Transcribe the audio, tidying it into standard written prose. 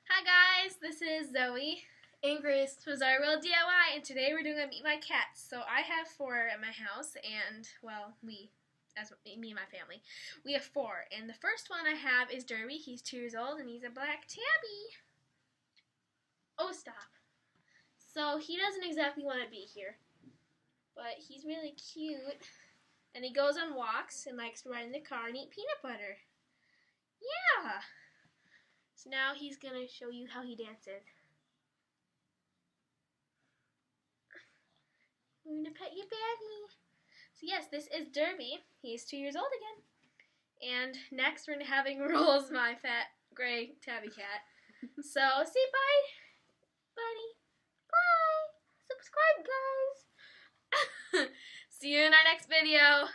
Hi guys, this is Zoe. Ingrid. This was our real DIY, and today we're doing a Meet My Cats. So I have 4 at my house, and well, me and my family, we have 4. And the first one I have is Derby. He's 2 years old, and he's a black tabby. Oh, stop. So he doesn't exactly want to be here, but he's really cute, and he goes on walks and likes to ride in the car and eat peanut butter. Yeah. So now he's going to show you how he dances. We're going to pet your baggie. So yes, this is Derby. He's 2 years old again. And next we're having Rolls, my fat gray tabby cat. So say bye, buddy. Bye. Subscribe, guys. See you in our next video.